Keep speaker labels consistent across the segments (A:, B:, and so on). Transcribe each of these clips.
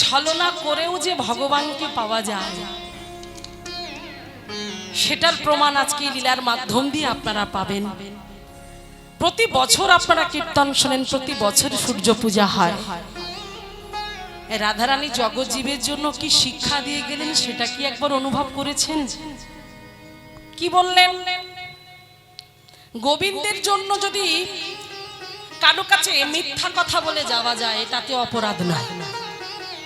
A: ছলনা করেও যে ভগবানকে পাওয়া যায় সেটার প্রমাণ আজকে লীলার মাধ্যম দিয়ে আপনারা পাবেন। প্রতি বছর আপনারা কীর্তন শোনেন, প্রতি বছর সূর্য পূজা হয়। রাধারানী জগৎজীবের জন্য কি শিক্ষা দিয়ে গেলেন সেটা কি একবার অনুভব করেছেন? কি বললেন? গোবিন্দের জন্য যদি কারো কাছে মিথ্যা কথা বলে যাওয়া যায় এটাতে অপরাধ নয়।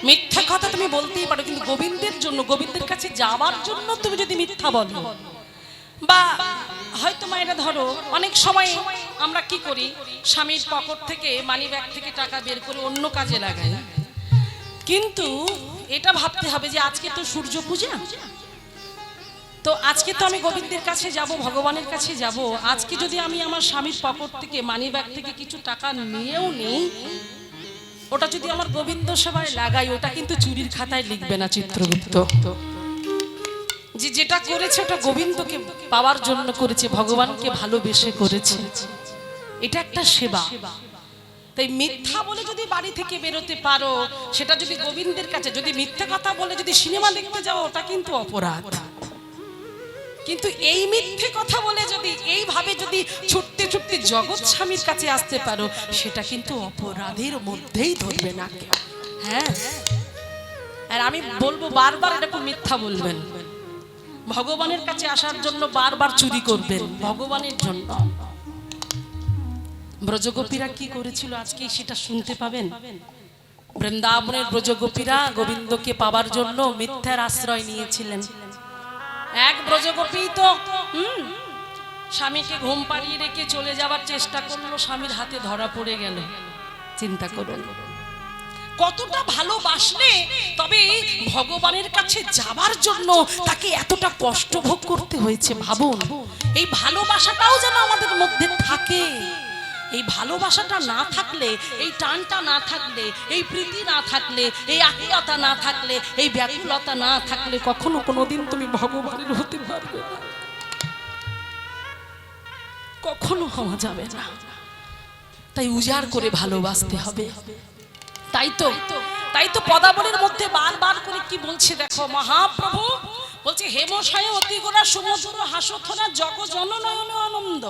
A: মিথ্যা কথা তুমি বলতেই পারো, কিন্তু গোবিন্দের জন্য, গোবিন্দের কাছে যাওয়ার জন্য তুমি যদি মিথ্যা বলো, বা হয়তো মায়েরা ধরো অনেক সময় আমরা কি করি, স্বামীর পকেট থেকে মানি ব্যাগ থেকে টাকা বের করে অন্য কাজে লাগাই, কিন্তু এটা ভাবতে হবে যে আজকে তো সূর্য পূজা, তো আজকে তো আমি গোবিন্দের কাছে যাব, ভগবানের কাছে যাব। আজকে যদি আমি আমার স্বামীর পকেট থেকে মানি ব্যাগ থেকে কিছু টাকা নিয়েও নিই, ওটা যদি আমার গোবিন্দ সেবায় লাগাই, ওটা কিন্তু চুরির খাতায় লিখবে না চিত্রগুপ্ত। যে যেটা করেছে ওটা গোবিন্দকে পাওয়ার জন্য করেছে, ভগবানকে ভালোবেসে করেছে, এটা একটা সেবা। তাই মিথ্যা বলে যদি বাড়ি থেকে বেরোতে পারো, সেটা যদি গোবিন্দের কাছে, যদি মিথ্যা কথা বলে যদি সিনেমা দেখতে যাও, ওটা কিন্তু অপরাধ। কিন্তু এই মিথ্যে কথা বলে যদি এইভাবে যদি ছুটতে ছুটতে জগৎ স্বামীর কাছে আসতে পারো, সেটা কিন্তু অপরাধের মধ্যেই ধরবে না কেউ। হ্যাঁ, আর আমি বলবো বারবার এরকম মিথ্যা বলবেন, ভগবানের কাছে আসার জন্য বারবার চুরি করবেন ভগবানের জন্য। ব্রজগোপীরা কি করেছিল আজকে সেটা শুনতে পাবেন। বৃন্দাবনের ব্রজগোপীরা গোবিন্দকে পাওয়ার জন্য মিথ্যার আশ্রয় নিয়েছিলেন। এক ব্রজগোপী তো স্বামীকে ঘুম পাড়িয়ে রেখে চলে যাওয়ার চেষ্টা করলো, স্বামীর হাতে ধরা পড়ে গেল। চিন্তা করুন কতটা ভালোবাসলে তবে ভগবানের কাছে যাবার জন্য তাকে এতটা কষ্ট ভোগ করতে হয়েছে। ভাবুন, এই ভালোবাসাটাও যেন আমাদের মধ্যে থাকে। এই ভালোবাসাটা না থাকলে, এই টানটা না থাকলে, এই প্রীতি না থাকলে, এই আকুলতা না থাকলে, এই ব্যাকুলতা না থাকলে কখনো কোনোদিন তুমি ভগবানের হতে পারবে না, কখনো হওয়া যাবে না। তাই উজাড় করে ভালোবাসতে হবে। তাই তো পদাবলীর মধ্যে বারবার করে কি বলছে দেখো, মহাপ্রভু বলছে হেমশায় অতিগোরা সমুদ্র হাসথরা জগ জননয়ন আনন্দ।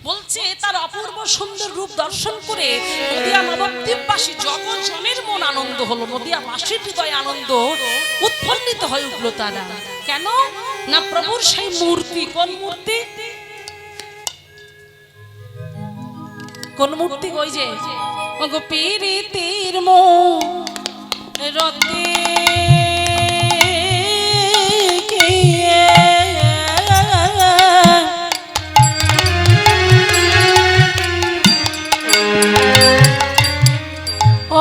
A: বলছে তার অপূর্ব সুন্দর রূপ দর্শন করে নদিয়া নবদ্বীপবাসী জগজনের মন আনন্দ হলো, নদিয়াবাসীর হৃদয় আনন্দ উৎফুল্লিত হয়ে উঠলো। তারা কেন না প্রভুর সেই মূর্তি। কোন মূর্তি? কোন মূর্তি? ওই যে পীরিতির মূরতি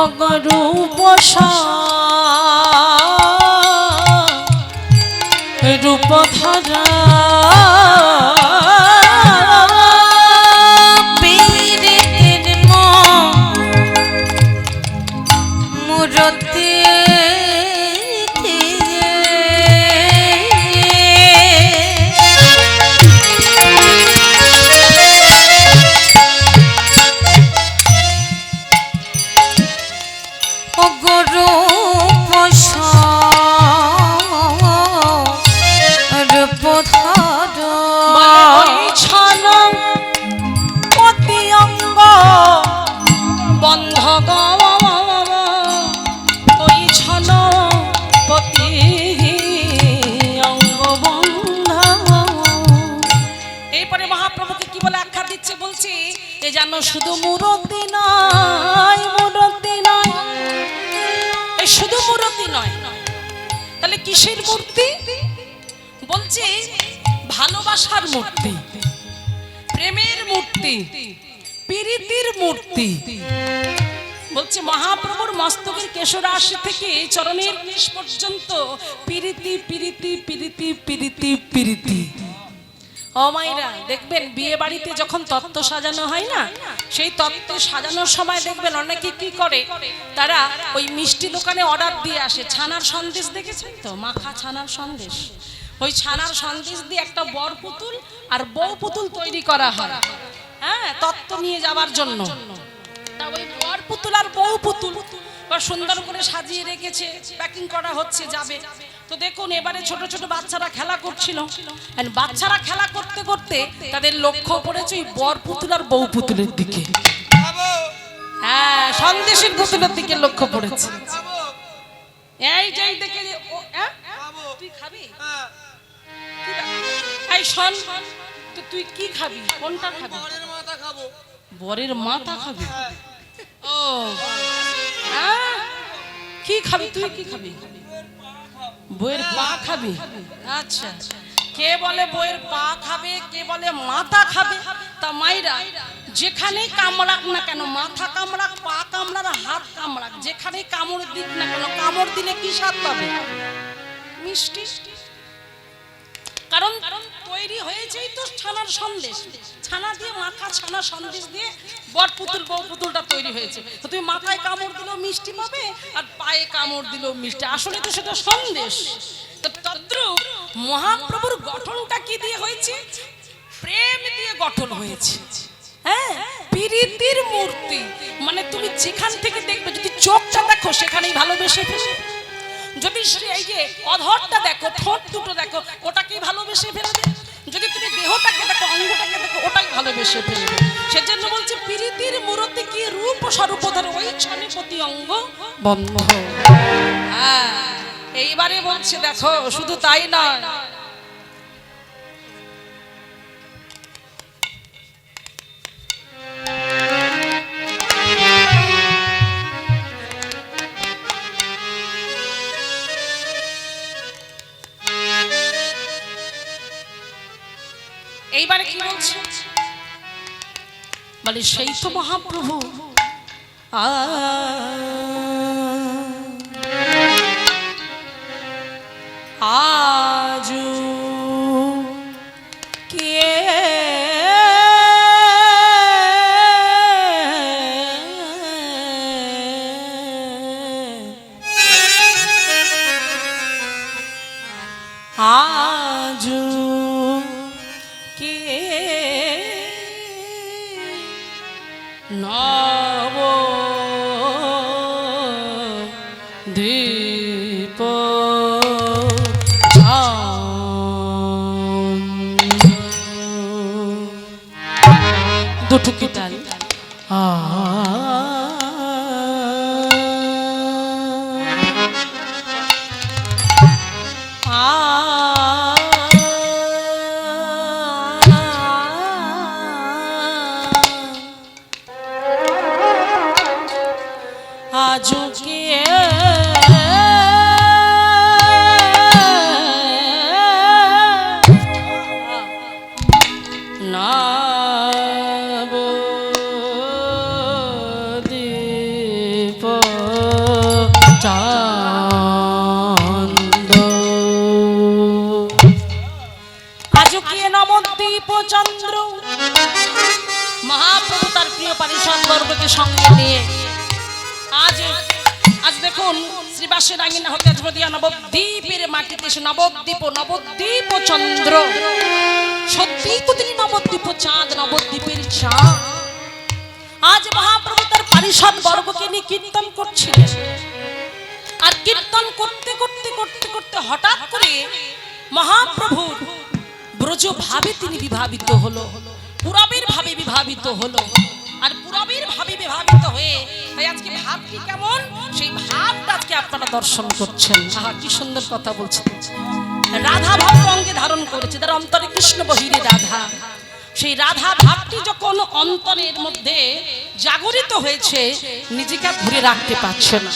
A: অগরূপ রূপধরা শুধু মূরতি নয়, মূরতি নয়, শুধু মূরতি নয়, তাহলে কিসের মূর্তি? বলছে ভালোবাসার মূর্তি, প্রেমের মূর্তি, প্রীতির মূর্তি। বলছে মহাপ্রভুর মস্তকের কেশরাশি থেকে চরণের নিশ পর্যন্ত প্রীতি প্রীতি প্রীতি প্রীতি প্রীতি। ও মায়েরা দেখবেন বিয়ে বাড়িতে যখন তত্ত্ব সাজানো হয় না, সেই তত্ত্ব সাজানোর সময় দেখবেন অনেকে কি করে, তারা ওই মিষ্টি দোকানে অর্ডার দিয়ে আসে ছানার সন্দেশ। দেখেছেন তো, মাখা ছানার সন্দেশ। ওই ছানার সন্দেশ দিয়ে একটা বর পুতুল আর বউ পুতুল তৈরি করা হয়, হ্যাঁ, তত্ত্ব নিয়ে যাওয়ার জন্য। তা ওই বর পুতুল আর বউ পুতুল বা সুন্দর করে সাজিয়ে রেখেছে, প্যাকিং করা হচ্ছে, যাবে। তো দেখুন এবারে ছোট ছোট বাচ্চারা খেলা করছিল, আর বাচ্চারা খেলা করতে করতে তাদের লক্ষ্য পড়েছে ওই বর পুতুল আর বউ পুতুলের দিকে। হ্যাঁ, সন্দেশের পুতুলের দিকে লক্ষ্য পড়েছে। এই যেই দেখে তুই খাবি, এই শোন, তো তুই কি খাবি, কোনটা খাবি? বরের মাথা খাবো। বরের মাথা খাবি? ও কি খাবি তুই, কি খাবি? বইয়ের পা খাবি? আচ্ছা, কে বলে বইয়ের পা খাবে, কে বলে মাথা খাবে। তা মাইরা যেখানেই কামড়াক না কেন, মাথা কামড়াক, পা কামড়াক, হাত কামড়াক, যেখানেই কামড় দিক না কেন, কামড় দিলে কি স্বাদ পাবে? মিষ্টি। কারণ তৈরি হয়েছেই তো ছানার সন্দেশ, ছানা দিয়ে মাখা ছানা সন্দেশ দিয়ে বর পুতুল বউ পুতুলটা তৈরি হয়েছে। তো তুমি মাথায় কামড় দিলেও মিষ্টি পাবে, আর পায়ে কামড় দিলেও মিষ্টি। আসলে তো সেটা সন্দেশ। তো তদ্রূপ মহাপ্রভুর গঠনটা কি দিয়ে হয়েছে? প্রেম দিয়ে গঠন হয়েছে। হ্যাঁ, প্রীতির মূর্তি। মানে তুমি যেখান থেকে দেখবে, যদি চোখটা দেখো সেখানেই ভালোবেসে ফেলবে, যদি এই যে অধরটা দেখো, ঠোঁট দুটো দেখো, ওটাকেই ভালোবেসে ফেলবে, যদি তুমি দেহটাকে দেখো, অঙ্গটাকে দেখো, ওটাই ভালোবেসে ফেলবে। সেজন্য বলছে প্রীতির মূর্তি কি রূপ স্বরূপ ধরে ওই ছনে প্রতি অঙ্গ বন্ধ। হ্যাঁ, এইবারে বলছে দেখো, শুধু তাই নয়, এইবারে কি বলছে বলে, সেই তো মহাপ্রভু আজ কে আজ নব দীপ দুটুকি তাল আজকে নব দীপ চান্দ, আজকে নবদ্বীপ চন্দ্র। মহাপ্রভু তার প্রিয় পারিষদ বর্গকে সঙ্গে নিয়ে আজ দেখুন শ্রীবাসের আঙিনা হতে আজমদিয়া নবদ্বীপের মাটিতে এসে নবদ্বীপ চন্দ্র, সত্যিই তো তিনি নবদ্বীপ চাঁদ, নবদ্বীপের চাঁদ। আজ মহাপ্রভু তার পারিষদ বর্গকে নিয়ে কীর্তন করছিলেন, আর কীর্তন করতে করতে করতে করতে হঠাৎ করে মহাপ্রভুর ব্রজ ভাবে তিনি বিভাবিত হলো, পুরবের ভাবে বিভাবিত হলো। আর পুরবের ভাবে বিভাবিত হয়ে তাই আজকে ভাবটি কেমন, সেই ভাবটা আজকে আপনারা দর্শন করছেন। আহা, কি সুন্দর কথা বলছেন। রাধা ভাব অঙ্গে ধারণ করেছে, তার অন্তরে কৃষ্ণ বহিরে রাধা। সেই রাধা ভাবটি যখন অন্তরের মধ্যে জাগরিত হয়েছে, নিজেকে ধরে রাখতে পারছে না।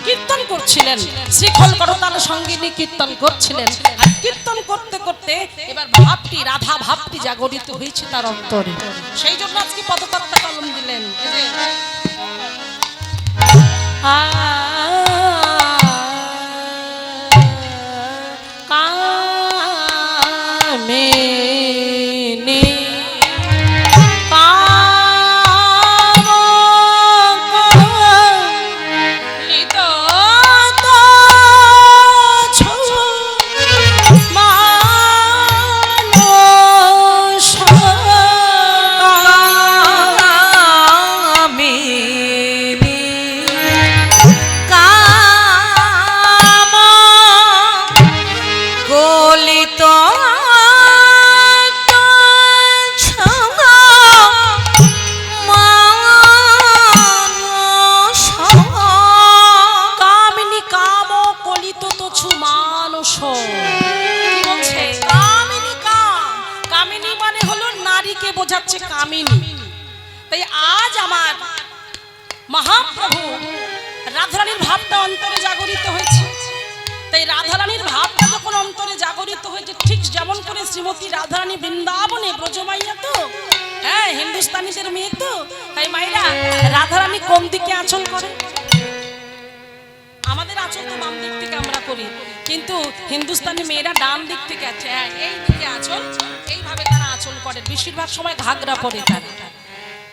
A: কীর্তন করছিলেন, শ্রীখল করতাল সঙ্গে নিয়ে কীর্তন করছিলেন, আর কীর্তন করতে করতে এবার ভাবটি, রাধা ভাবটি জাগরিত হয়েছে তার অন্তরে। সেই জন্য আজকে পদতত্ত্ব কলম দিলেন। বোঝাচ্ছে কামিনী। তাই আজ আমার মহাপ্রভু রাধারানীর ভাবটা অন্তরে জাগরিত হয়েছে। তাই রাধারানীর ভাবটা যখন অন্তরে জাগরিত হয়েছে, ঠিক যেমন করে শ্রীমতী রাধারানী বৃন্দাবনে ব্রজমাইয়া তো, হ্যাঁ, হিন্দুস্তানিদের মেয়ে তো, তাই মাইরা রাধারানী কোন দিকে আঁচল করে? আমাদের আঁচল তো বাম দিক থেকে আমরা করি, কিন্তু হিন্দুস্তানি মেয়েরা ডান দিক থেকে আছে, হ্যাঁ, এই দিকে আঁচল, এইভাবে তারা আঁচল করে, বেশিরভাগ সময় ঘাগরা পরে তারা।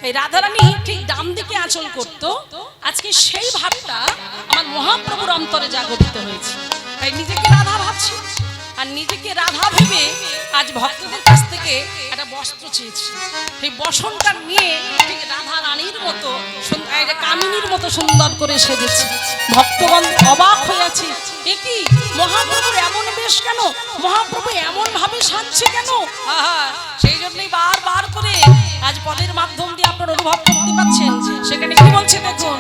A: এই রাধারানী ঠিক ডান দিকে আঁচল করতো। আজকে সেই ভাবটা আমার মহাপ্রভুর অন্তরে জাগরিত হয়েছে। তাই নিজেকে রাধা ভাবছি, আর নিজেকে রাধা ভেবে আজ ভক্তদের কাছ থেকে একটা বস্ত্র চেয়েছি। সেই বসনটা নিয়ে ঠিক রাধা রানীর মতো, কামিনীর মতো সুন্দর করে সেজেছি। ভক্তগণ অবাক হয়ে আছে, এ কি মহাপ্রভুর এমন বেশ কেন, মহাপ্রভু এমন ভাবে সাজছে কেন? সেই জন্যই বারবার করে আজ পদের মাধ্যম দিয়ে আপনারা অনুভব করতে পাচ্ছেন। সেখানে কি বলছে দেখুন,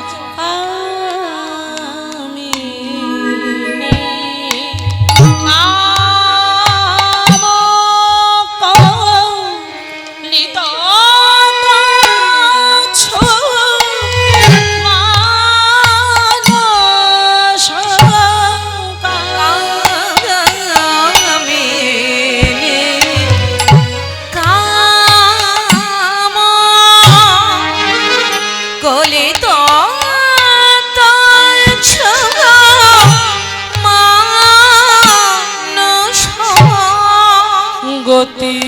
A: গতি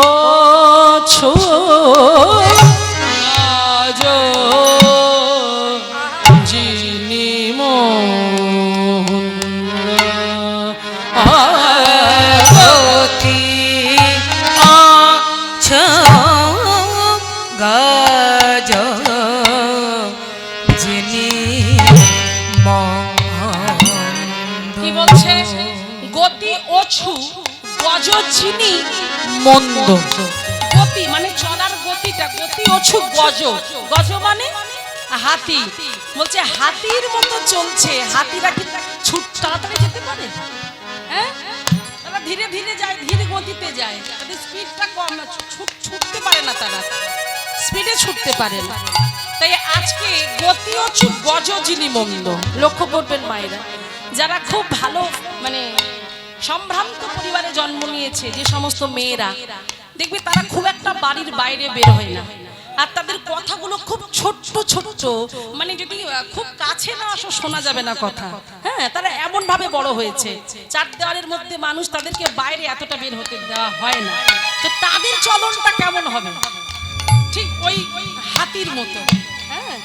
A: ও ছো আজ যিনি
B: গতি আছো গাজ যিনি
A: কি বলছে? গতি ওছু গজ যিনি মন্দ। গতি মানে চলার গতিটা, গতি ওছু গজ, গজ মানে হাতি। বলছে হাতির মতো চলছে। হাতিরা কি তাড়াতাড়ি যেতে পারে? হ্যাঁ, তারা ধীরে ধীরে যায়, ধীরে গতিতে যায়, তাদের স্পিডটা কম, ছুটতে পারে না, তারা স্পিডে ছুটতে পারে না। তাই আজকে গতি ওছু গজ যিনি মন্দ। লক্ষ্য করবেন মায়েরা, যারা খুব ভালো মানে সম্ভ্রান্ত পরিবারে জন্ম নিয়েছে, যে সমস্ত মেয়েরা দেখবে তারা খুব একটা বাড়ির বাইরে বের হয় না, আর তাদের কথাগুলো খুব ছোট্ট ছোট্ট, মানে যদি খুব কাছে না আসো শোনা যাবে না কথা। হ্যাঁ, তারা এমন ভাবে বড় হয়েছে, চার দেওয়ালের মধ্যে মানুষ তাদেরকে বাইরে এতটা বের হতে দেওয়া হয় না। তো তাদের চলনটা কেমন হবে? ঠিক ওই হাতির মতো। হ্যাঁ,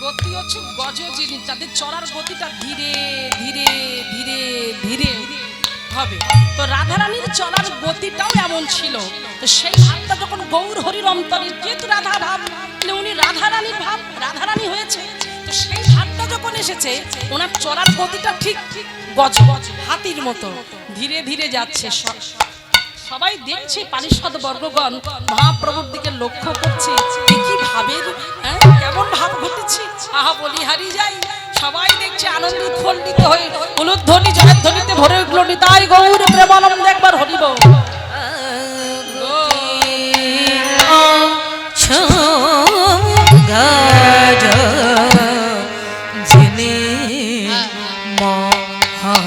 A: গতি হচ্ছে গজ যিনি, তাদের চলার গতিটা ধীরে ধীরে ধীরে ধীরে হবে। তো রাধারানীর চলার গতিটাও এমন ছিল। তো সেই ভাবটা যখন গৌর হরির অন্তরে, যেহেতু রাধা ভাব, উনি রাধারানীর ভাব, রাধারানী হয়েছে, তো সেই ভাবটা যখন এসেছে, ওনার চলার গতিটা ঠিক গজ গজ হাতির মতো ধীরে ধীরে যাচ্ছে। সবাই দেখছে, পারিষদ বর্গগণ মহাপ্রভুর দিকে লক্ষ্য করছে, কি ভাবের, কেমন ভাব ঘটেছে। আহা বলিহারি যাই, সবাই দেখছে আনন্দ উৎফুল্লিত হয়ে উলুধ্বনি জয়ধ্বনিতে ভরে উঠল নিতাই গৌর প্রেমানন্দ। একবার হরিব
B: গাজ যিনি মহান্ত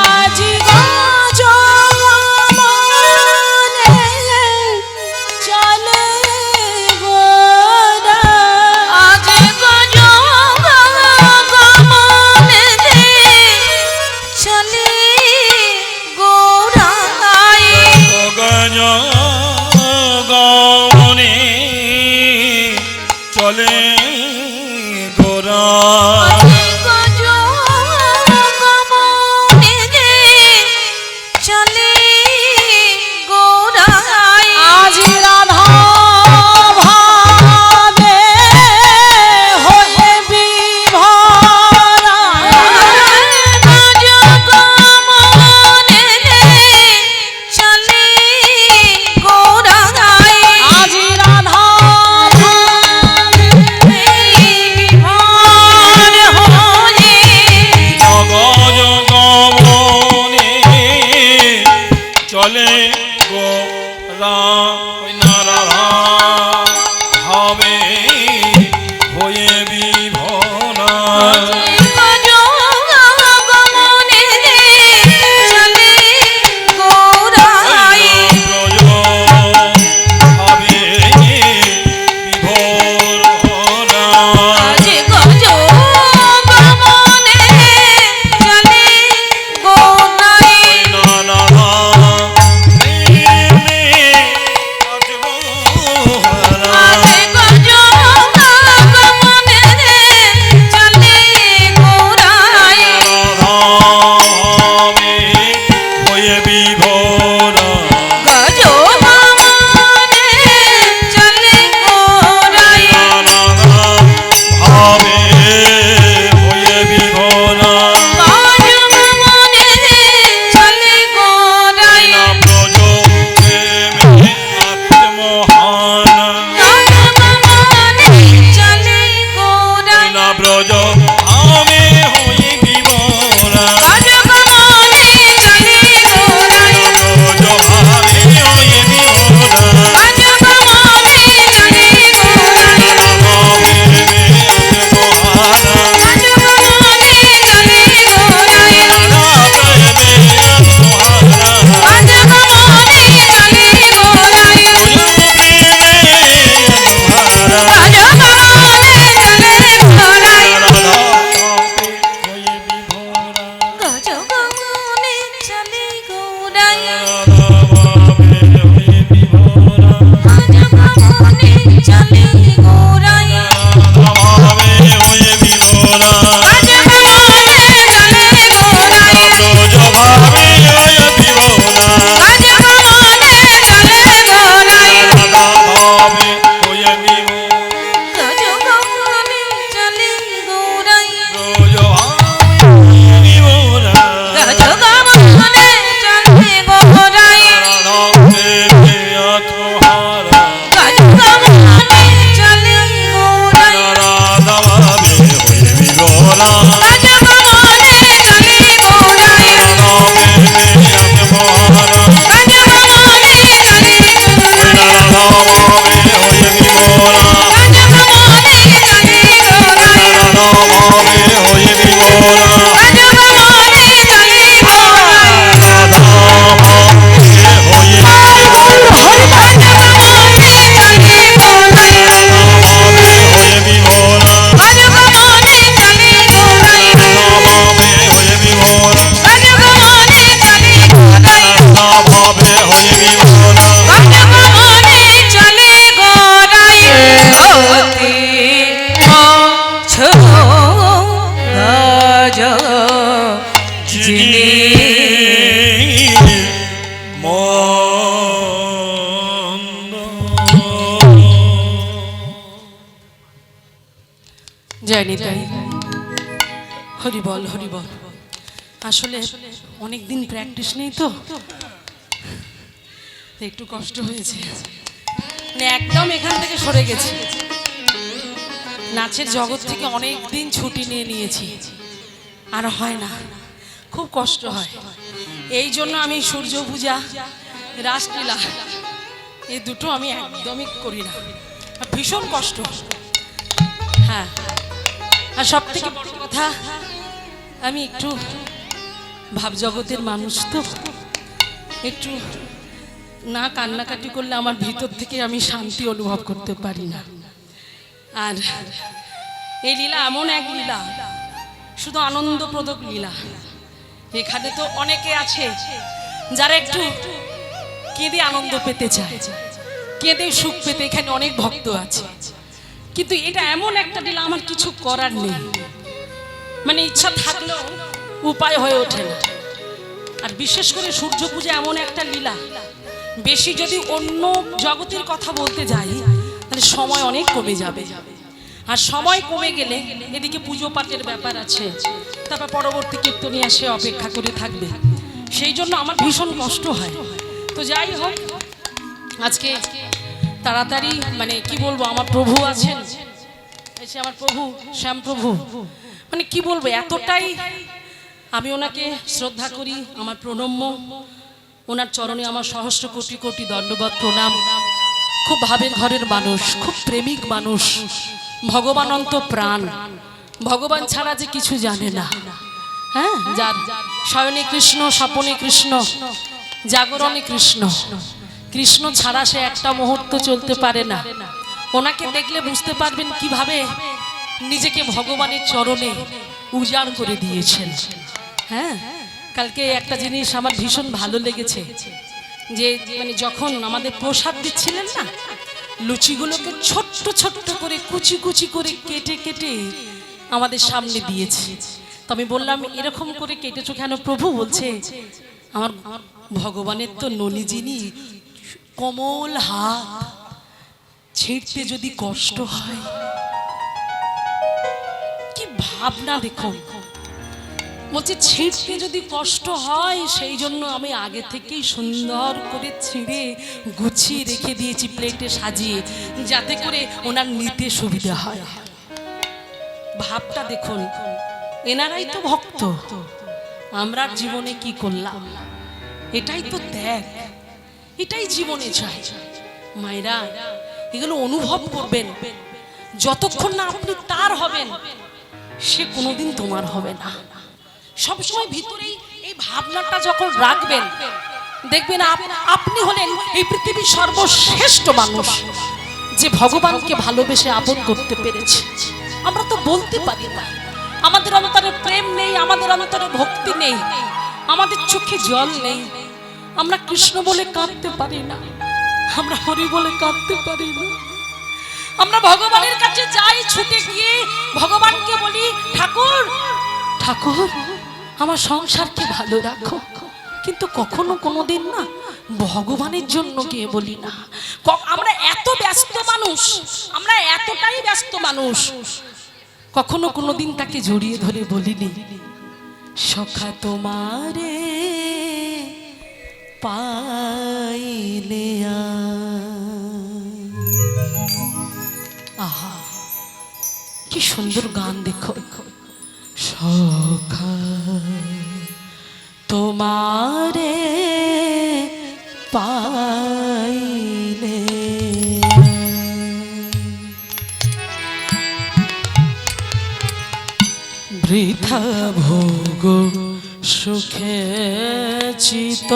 A: আজি গাজ মনে চলে গোরা,
B: আজি গাজ মনে চলে গোরাই
C: গজ গমনে চলে গোরা ব্রজ আমি হই বিভোরা
B: আজ গমনে চলে গোরাই
C: ব্রজ আমি হই বিভোরা
B: আজ গমনে চলে গোরাই
C: আমি মহারা
B: আজ গমনে চলে গোরাই
C: রাধা প্রেমে মহারা
B: আজ গমনে চলে গোরাই আজ গমনে চলে গোরাই গজ গমনে চলে গোরাই আজ গমনে চলে গোরাই আজ গমনে চলে গোরাই আজ গমনে চলে গোরাই গজ গমনে চলে গোরাই গজ গমনে চলে গোরাই গজ গমনে চলে গোরাই গজ গমনে চলে গোরাই গজ গমনে চলে
A: জয় নিতাই হরি বল হরি বল। আসলে অনেক দিন প্র্যাকটিস নেই তো একটু কষ্ট হয়েছে, মানে একদম এখান থেকে সরে গেছি। নাচের জগৎ থেকে অনেক দিন ছুটি নিয়ে নিয়েছি, আর হয় না, খুব কষ্ট হয়। এই জন্য আমি সূর্য পূজা, রাসলীলা এই দুটো আমি একদমই করি না, আর ভীষণ কষ্ট। হ্যাঁ, আর সব থেকে বড় কথা, আমি একটু ভাবজগতের মানুষ তো, একটু না কান্নাকাটি করলে আমার ভিতর থেকে আমি শান্তি অনুভব করতে পারি না। আর এই লীলা এমন এক লীলা, শুধু আনন্দপ্রদক লীলা। এখানে তো অনেকে আছে যারা একটু কেঁদে আনন্দ পেতে চায়, কেঁদে সুখ পেতে এখানে অনেক ভক্ত আছে, কিন্তু এটা এমন একটা লীলা আমার কিছু করার নেই, মানে ইচ্ছা থাকলেও উপায় হয়ে ওঠে না। আর বিশেষ করে সূর্য পূজা এমন একটা লীলা, বেশি যদি অন্য জগতের কথা বলতে যাই তাহলে সময় অনেক কমে যাবে, আর সময় কমে গেলে এদিকে পুজো পাঠের ব্যাপার আছে, তারপর পরবর্তী কীর্তনী আসে অপেক্ষা করে থাকবে, সেই জন্য আমার ভীষণ কষ্ট হয়। তো যাই হোক, আজকে তাড়াতাড়ি, মানে কি বলবো, আমার প্রভু আছেন, এসে আমার প্রভু শ্যামপ্রভু, মানে কি বলবো, এতটাই আমি ওনাকে শ্রদ্ধা করি, আমার প্রণম্য, ওনার চরণে আমার সহস্র কোটি কোটি দণ্ডবত প্রণাম। খুব ভাবের ঘরের মানুষ, খুব প্রেমিক মানুষ, ভগবানন্ত প্রাণ, ভগবান ছাড়া যে কিছু জানে না। হ্যাঁ, যার শয়নে কৃষ্ণ, স্বপনে কৃষ্ণ, জাগরণে কৃষ্ণ, কৃষ্ণ ছাড়া সে একটা মুহূর্ত চলতে পারে না। ওনাকে দেখলে বুঝতে পারবেন কিভাবে নিজেকে ভগবানের চরণে উজাড় করে দিয়েছেন। হ্যাঁ, কালকে একটা জিনিস আমার ভীষণ ভালো লেগেছে, যে মানে যখন আমাদের প্রসাদ দিচ্ছিলেন না, লুচিগুলোকে ছোট্ট ছোট্ট করে কুচি কুচি করে কেটে কেটে আমাদের সামনে দিয়েছে। তো আমি বললাম, এরকম করে কেটেছো কেন প্রভু? বলছে, আমার ভগবানের তো ননীজিনী কোমল হাত, ছিঁড়তে যদি কষ্ট হয়। কি ভাবনা দেখুন, বলছে ছিঁড়তে যদি কষ্ট হয়, সেই জন্য আমি আগে থেকেই সুন্দর করে ছিঁড়ে গুছিয়ে রেখে দিয়েছি প্লেটে সাজিয়ে, যাতে করে ওনার নিতে সুবিধা হয়। ভাবটা দেখুন, এনারাই তো ভক্ত, আমরা জীবনে কি করলাম? এটাই তো ত্যাগ, এটাই জীবনে চাই। মায়েরা, এগুলো অনুভব করবেন। যতক্ষণ না আপনি তার হবেন, সে কোনোদিন তোমার হবে না। সবসময় ভিতরেই এই ভাবনাটা যখন রাখবেন, দেখবেন আপনি হলেন এই পৃথিবীর সর্বশ্রেষ্ঠ মানুষ, যে ভগবানকে ভালোবেসে আপন করতে পেরেছে। আমরা তো বলতে পারি না, আমাদের অন্তরে প্রেম নেই, আমাদের অন্তরে ভক্তি নেই, আমাদের চোখে জল নেই। আমরা কৃষ্ণ বলে কাঁদতে পারি না, আমরা হরি বলে কাঁদতে পারি না। আমরা ভগবানের কাছে যাই, ছুটে গিয়ে ভগবানকে বলি, ঠাকুর ঠাকুর আমার সংসারকে ভালো রাখো, কিন্তু কখনো কোনোদিন না ভগবানের জন্য গিয়ে বলি না। আমরা এত ব্যস্ত মানুষ, আমরা এতটাই ব্যস্ত মানুষ, কখনো কোনোদিন তাকে জড়িয়ে ধরে বলিনি, সখা তোমারে পাইলে আহা কি সুন্দর গান দেখো। সখা তোমারে পাইলে বৃথা ভোগ সুখে চিত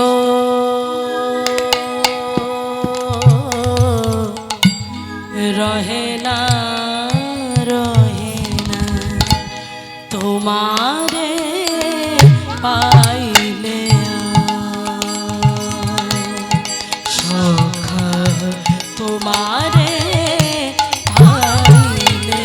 A: রহে না তোমারে পাইলে সখা তোমারে পাইলে।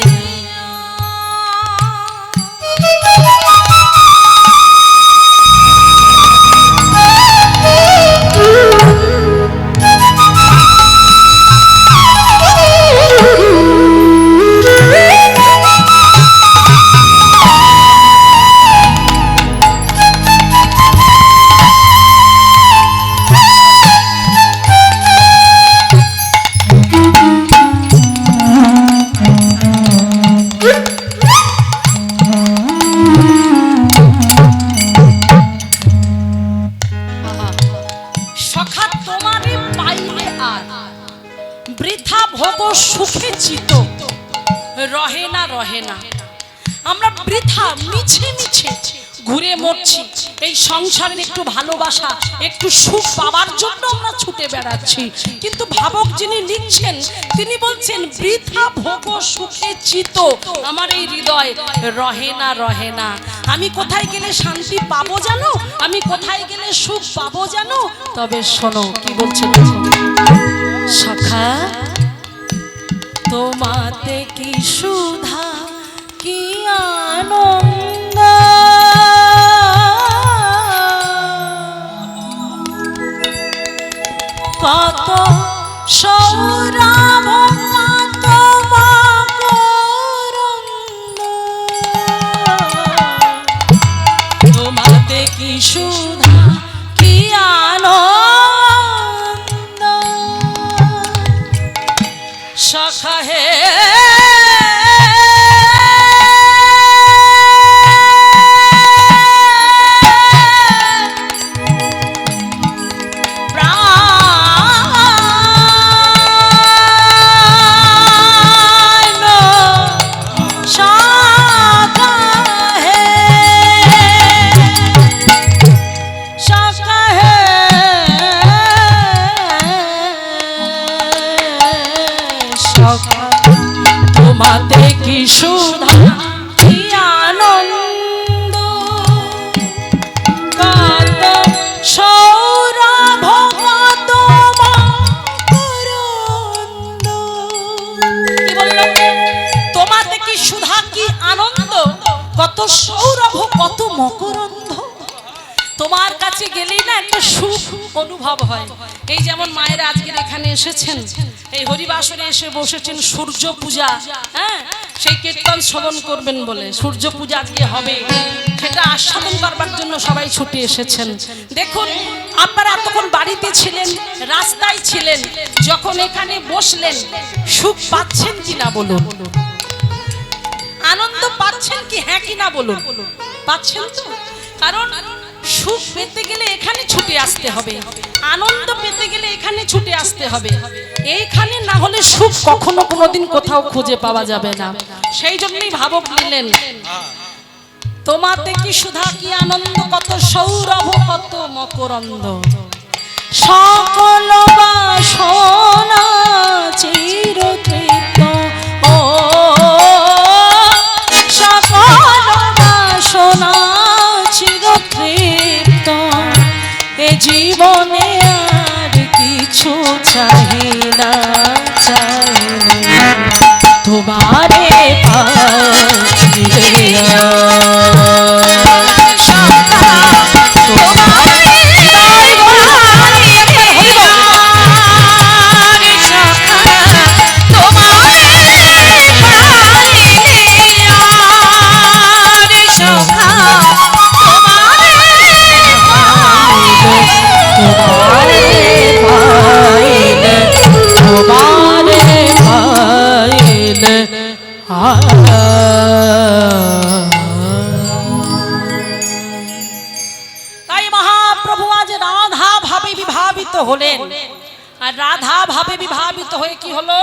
A: বৃথা ভোগ সুখে চিত রহে না রহে না। আমরা বৃথা মিছে মিছে ঘুরে মরছি, এই সংসারের একটু ভালোবাসা, একটু সুখ পাওয়ার জন্য আমরা ছুটে বেড়াচ্ছি। কিন্তু ভাবক যিনি লিখছেন, তিনি বলছেন বৃথা ভোগ সুখে চিত আমার এই হৃদয় রহে না রহে না। আমি কোথায় গেলে শান্তি পাবো জানো, আমি কোথায় গেলে সুখ পাবো জানো? তবে শোনো কি বলছে, সখা তোমাতে কি সুধা কি আনন্দ, কত সৌরভ তোমাতে কি সুধা কি আনন্দ, সখা হে তোমাতে কি সুধা কি আনন্দ, কত সৌরভ মকরন্দ। কি বললো? তোমাতে কি সুধা কি আনন্দ, কত সৌরভ কত মকরন্দ। তোমার কাছে গেলেই না একটা সুখ অনুভব হয়। এই যেমন মায়েরা আজকে এখানে এসেছেন, এই হরিবাসরে এসে বসেছেন সূর্য পূজা, হ্যাঁ সেই কীর্তন শ্রবণ করবেন বলে সূর্য পূজা আজকে হবে, সেটা আস্বাদন করবার জন্য সবাই ছুটে এসেছেন। দেখুন আপনারা তখন বাড়িতে ছিলেন, রাস্তায় ছিলেন, যখন এখানে বসলেন সুখ পাচ্ছেন কিনা বলুন, আনন্দ পাচ্ছেন পাচ্ছেন কি? হ্যাঁ কি না বলুন, পাচ্ছেন তো? কারণ সুখ পেতে গেলে এখানে ছুটে আসতে হবে, আনন্দ পেতে গেলে এখানে ছুটে আসতে হবে। এইখানে না হলে সুখ কখনো কোনোদিন কোথাও খুঁজে পাওয়া যাবে না। সেই জন্যই ভাবক নিলেন, তোমাতে কি সুধা কি আনন্দ, কত সৌরভ কত মকরন্দ, সকল বাসনা চিরতৃপ্ত, ও সকল বাসনা চিরতৃপ্ত, এ জীবনে আর কিছু চাই না, চাই না, তোমারে পাইলে হলেন। আর রাধা ভাবে বিভাবিত হয়ে কি হলো?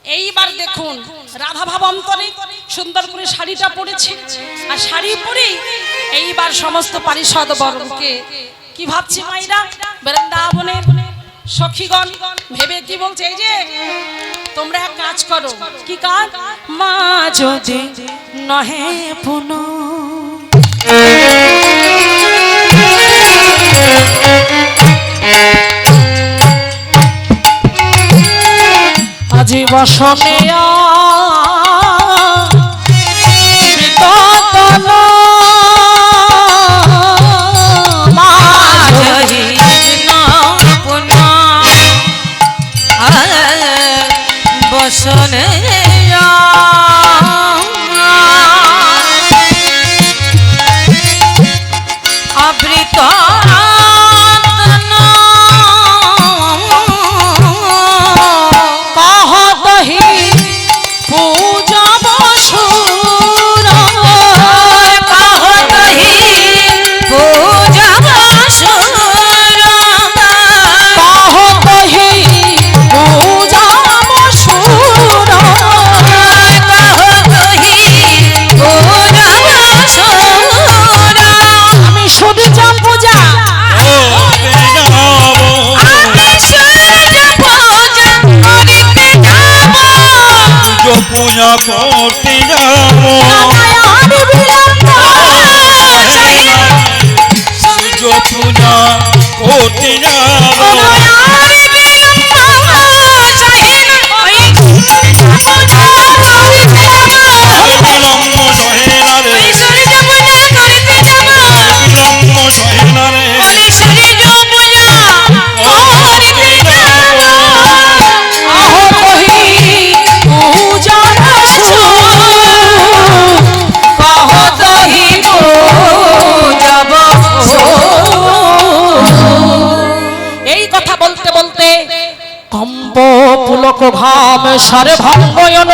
A: এইবার দেখুন, রাধা ভাব অন্তরে সুন্দর করে শাড়িটা পরেছে, আর শাড়ি পরে এইবার সমস্ত পারিষদ বর্গকে কি ভাবছে মাইরা, বৃন্দাবনের সখীগণ ভেবে কি বলছে, এই যে তোমরা এক কাজ করো। কি কাজ? মা যদি নহে পুনঃ আজি বসনে
B: বসনে আবৃত
C: পূজা করতে যাবো, সূর্য পূজা করতে যাবো, বিলম্ব সহে না রে, বিলম্ব সহে না রে,
A: পুলক ভাব সরে ভঙ্গয়ন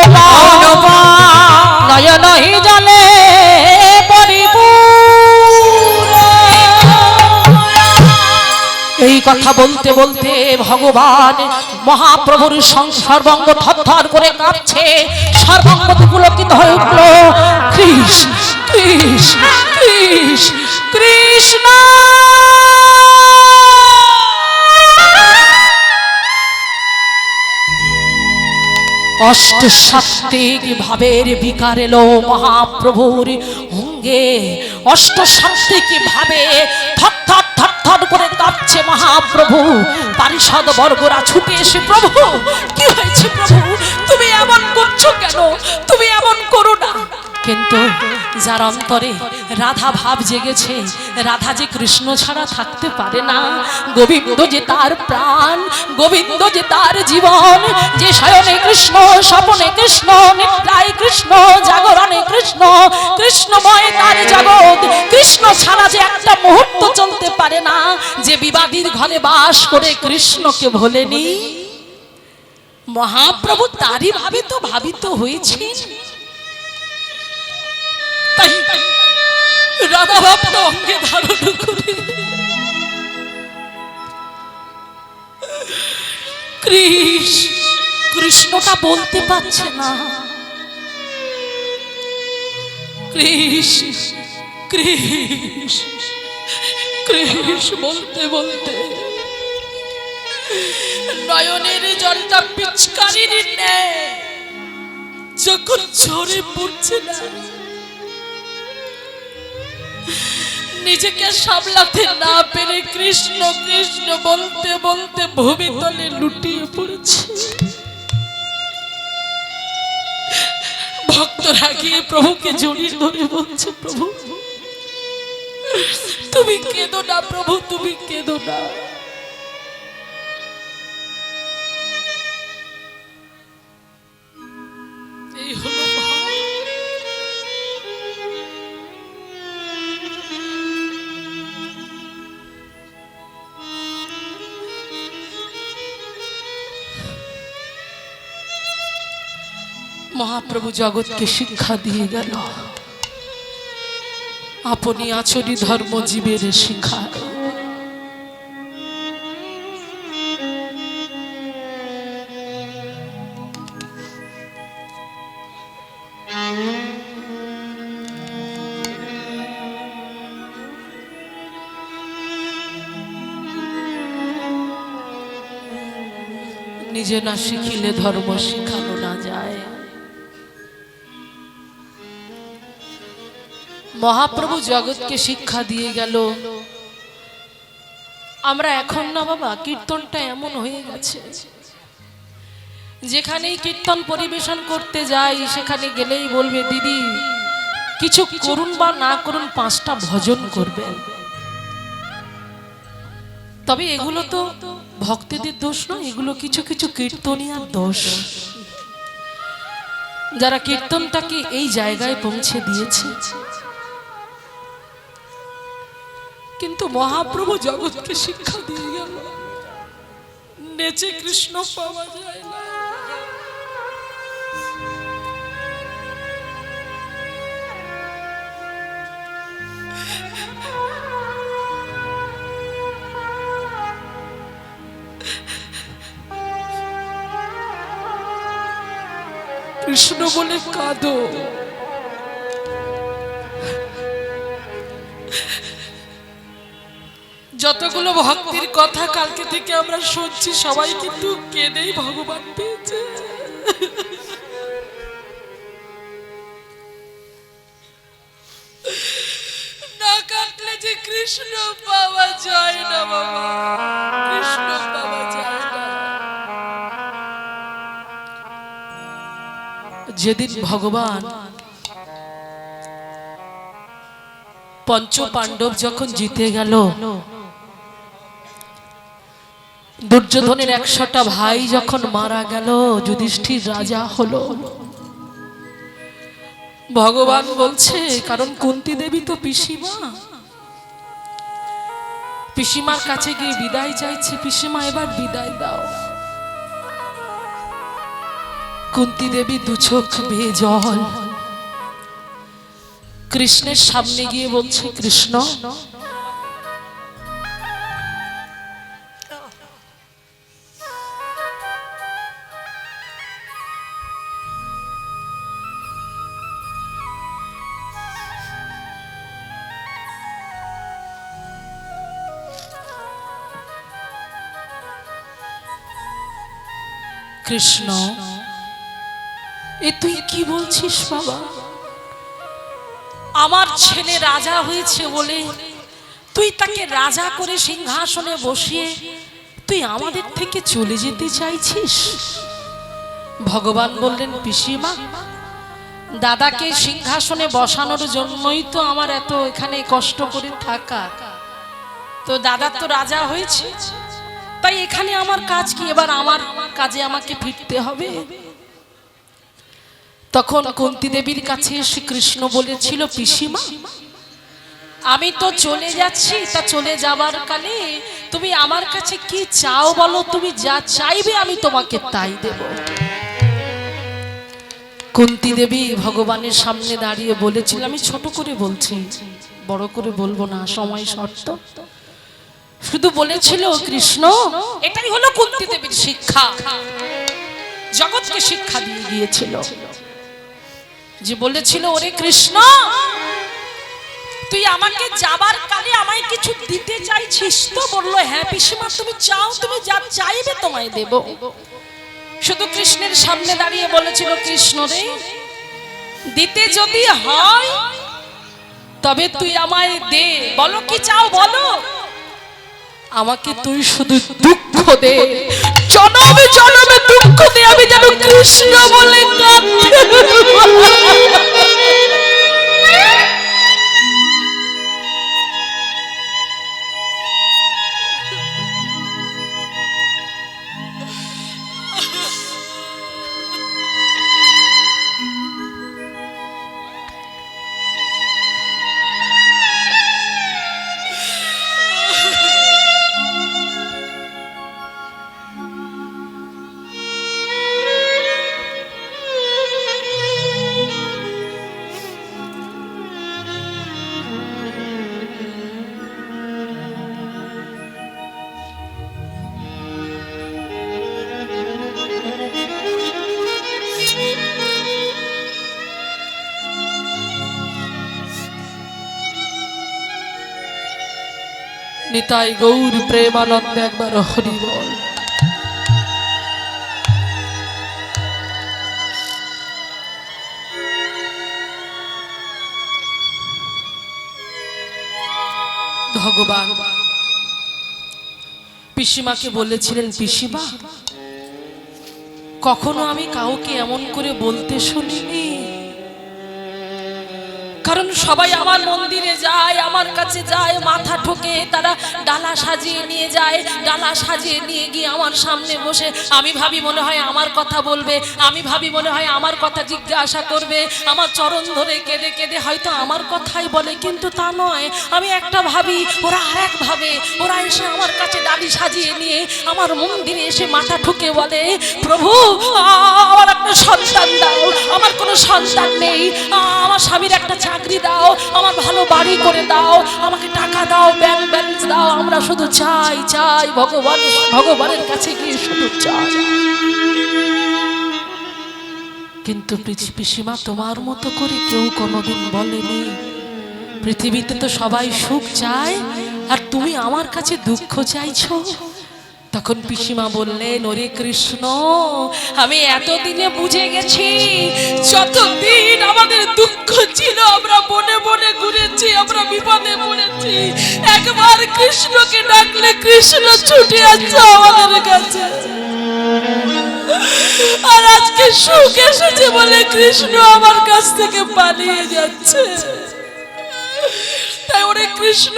A: নয়ন জলে এই কথা বলতে বলতে ভগবান মহাপ্রভুর সর্বাঙ্গ থরথর করে কাঁপছে, সর্বাঙ্গ পুলকিত হয়ে উঠল। কৃষ্ণ কৃষ্ণ কৃষ্ণ কৃষ্ণ। অষ্টসাত্ত্বিক ভাবের বিকার এলো মহাপ্রভুর অঙ্গে, অষ্টসাত্ত্বিক ভাবে থরথর থরথর করে কাঁপছে মহাপ্রভু। পারিষদ বর্গরা ছুটে এসে, প্রভু কি হয়েছে প্রভু, তুমি এমন করছো কেন, তুমি এমন করো না। কিন্তু যার অন্তরে রাধা ভাব জেগেছে, রাধা যে কৃষ্ণ ছাড়া থাকতে পারে না, গোবিন্দ যে তার প্রাণ, গোবিন্দ যে তার জীবন, যে শয়নে কৃষ্ণ, স্বপনে কৃষ্ণ, নিদ্রায় কৃষ্ণ, জাগরণে কৃষ্ণ, কৃষ্ণময় তার জগৎ, কৃষ্ণ ছাড়া যে একটা মুহূর্ত চলতে পারে না, যে বিবাদীর ঘরে বাস করে কৃষ্ণকে ভোলেনি, মহাপ্রভু তারই ভাবে তো ভাবিত হয়েছেন। পদ্মভাবটা অঙ্গে ধারণ করে কৃষ্ণটা বলতে পারছে না। কৃষ্ণ কৃষ্ণ কৃষ্ণ বলতে বলতে নয়নের জলটা পিচকারির ন্যায় যখন ঝরে পড়ছে না, নিজেকে সামলাতে না পেরে কৃষ্ণ কৃষ্ণ বলতে বলতে ভূমিতলে লুটিয়ে পড়েছে। ভক্তরা গিয়ে প্রভুকে জড়িয়ে ধরে বলছে, প্রভু তুমি কেঁদো না, প্রভু তুমি কেঁদো না। এই হলো ভাব। মহাপ্রভু জগৎকে শিক্ষা দিয়ে গেল, আপনি আচরি ধর্ম জীবের শিখায়। নিজে না শিখিলে ধর্ম শিখানো না যায়। মহাপ্রভু জগৎকে শিক্ষা দিয়ে গেল। আমরা এখন না বাবা, কীর্তনটা এমন হয়ে গেছে, যেখানেই কীর্তন পরিবেশন করতে যাই সেখানে গেলেই বলবে, দিদি কিছু করুন বা না করুন 5টা ভজন করবেন। তবে এগুলো তো ভক্তদের দোষ নয়, এগুলো কিছু কিছু কীর্তনিয়ার দোষ, যারা কীর্তনটাকে এই জায়গায় পৌঁছে দিয়েছে। কিন্তু মহাপ্রভু জগৎকে শিক্ষা দিয়ে গেল, নেচে কৃষ্ণ পাওয়া যায় না। কৃষ্ণ বলে কাঁদো। যতগুলো ভক্তির কথা কালকে থেকে আমরা শুনছি, সবাই কিন্তু কেঁদেই ভগবান পেয়েছে। না কাটলে যে কৃষ্ণ পাওয়া যায় না বাবা, কৃষ্ণ পাওয়া যায় না। যেদিন ভগবান পঞ্চ পাণ্ডব যখন জিতে গেল, দুর্যোধনের 100টা ভাই যখন মারা গেল, যুধিষ্ঠির রাজা হলো, ভগবান বলছে, কারণ কুন্তী দেবী তো পিসিমা, পিসিমার কাছে গিয়ে বিদায় চাইছে, পিসিমা এবার বিদায় দাও। কুন্তী দেবী 2 চোখ বেয়ে জল কৃষ্ণের সামনে গিয়ে বলছে, কৃষ্ণ কৃষ্ণ এ তুই কি বলছিস বাবা? আমার ছেলে রাজা হয়েছে বলে তুই তাকে রাজা করে সিংহাসনে বসিয়ে তুই আমাদের থেকে চলে যেতে চাইছিস? ভগবান বললেন, পিসিমা, দাদাকে সিংহাসনে বসানোর জন্যই তো আমার এত এখানে কষ্ট করে থাকা। তো দাদা তো রাজা হয়েছে, তাই এখানে আমার কাজ কি? এবার আমার কাজে আমাকে ফিরতে হবে। তখন কুন্তী দেবীর কাছে এসে কৃষ্ণ বলেছিল, পিসিমা, আমি তো চলে যাচ্ছি, তা চলে যাবার কালে তুমি আমার কাছে কি চাও বলো, তুমি যা চাইবে আমি তোমাকে তাই দেব। কুন্তী দেবী ভগবানের সামনে দাঁড়িয়ে বলেছিল, আমি ছোট করে বলছি, বড় করে বলবো না, সময় শর্ত। শুধু বলেছিল কৃষ্ণ, এটাই হলো কুন্তী দেবীর শিক্ষা, জগৎকে শিক্ষা দিয়ে গিয়েছিল, যে বলেছিল ওরে কৃষ্ণ তুই আমাকে যাবার কালে আমায় কিছু দিতে চাইছিস তো? বললো হ্যাঁ পিসিমা, তুমি চাও, তুমি যা চাইবে তোমায় দেব। শুধু কৃষ্ণের সামনে দাঁড়িয়ে বলেছিল কৃষ্ণ রে, দিতে যদি হয় তবে তুই আমায় দে। বলো কি চাও বলো? আমাকে তুই শুধু দুঃখ দে, জনমে জনমে দুঃখ দে, আমি যেন কৃষ্ণ বলে নিতাই গৌর প্রেমানন্দ একবার হরি বল। ভগবান পিসিমাকে বলেছিলেন, পিসিমা কখনো আমি কাউকে এমন করে বলতে শুনিনি, কারণ সবাই আমার মন্দিরে যায়, আমার কাছে যায়, মাথা ঠোকে, তারা ডালা সাজিয়ে নিয়ে যায়, ডালা সাজিয়ে নিয়ে গিয়ে আমার সামনে বসে আমি ভাবি মনে হয় আমার কথা বলবে, আমি ভাবি মনে হয় আমার কথা জিজ্ঞাসা করবে, আমার চরণ ধরে কেঁদে কেঁদে হয়তো আমার কথাই বলে, কিন্তু তা নয়। আমি একটা ভাবি, ওরা আর এক ভাবে। ওরা এসে আমার কাছে ডালি সাজিয়ে নিয়ে আমার মন্দিরে এসে মাথা ঠুকে বলে, প্রভু আমার একটা সন্তান দাও, আমার কোনো সন্তান নেই, আমার স্বামীর একটা চাকরি দাও, আমার ভালো বাড়ি করে দাও, আমাকে টাকা দাও, ব্যাংক ব্যালেন্স দাও, আমরা শুধু চাই চাই, ভগবান ভগবানের কাছে গিয়ে শুধু চাই। কিন্তু পিসিমা তোমার মতো করে কেউ কোনোদিন বলেনি, পৃথিবীতে তো সবাই সুখ চায়, আর তুমি আমার কাছে দুঃখ চাইছো। তখন পিসিমা বললেন, ওরে কৃষ্ণ আমি এতদিনে বুঝে গেছি, যতদিন আমাদের দুঃখ ছিল আমরা বনে বনে ঘুরেছি, আমরা বিপদে পড়েছি, একবার কৃষ্ণকে ডাকলে কৃষ্ণ ছুটে আসছে আমাদের কাছে, আর আজকে সুখ এসেছে বলে কৃষ্ণ আমার কাছ থেকে পালিয়ে যাচ্ছে। তাই ওরে কৃষ্ণ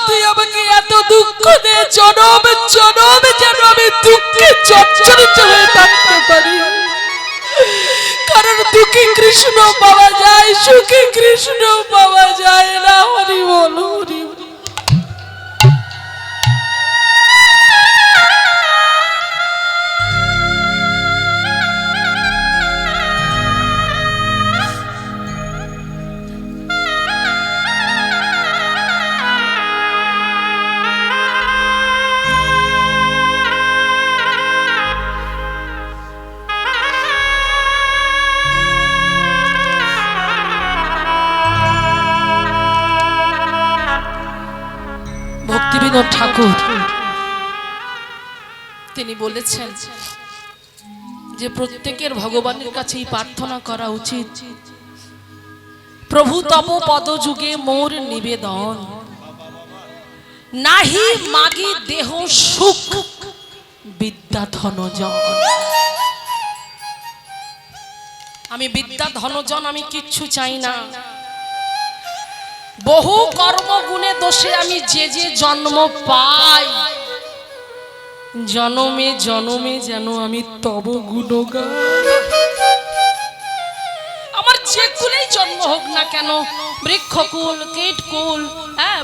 A: তুই আমাকে এত দুঃখ দে, জনমে জনমে যেন আমি দুঃখে জর্জরিত হয়ে থাকতে পারি, কারণ দুঃখে কৃষ্ণ পাওয়া যায়, সুখে কৃষ্ণ পাওয়া যায় না। হরি বল হরি বল। ভক্তিবিনোদ ঠাকুর তিনি বলেছেন যে প্রত্যেকের ভগবানের কাছেই প্রার্থনা করা উচিত, প্রভু তব পদ যুগে মোর নিবেদন, নাহি মাগি দেহ সুখ বিদ্যা ধনজন। আমি বিদ্যা ধনজন আমি কিচ্ছু চাই না, বহু কর্মগুণে দোষে আমি যে যে জন্ম পাই, জনমে জনমে যেন আমি তব গুণগান। আমার যে কুলেই জন্ম হোক না কেন, বৃক্ষকুল, কীটকুল,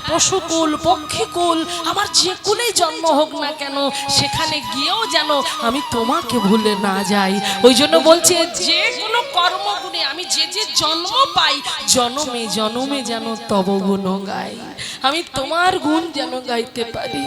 A: পশুকুল, পক্ষীকুল, আমার যে কুলেই জন্ম হোক না কেন, সেখানে গিয়েও যেন আমি তোমাকে ভুলে না যাই। ওই জন্য বলছে যে কোনো কর্মগুণে আমি যে যে জন্ম পাই জনমে জনমে যেন তব গুণ গাই, আমি তোমার গুণ যেন গাইতে পারি।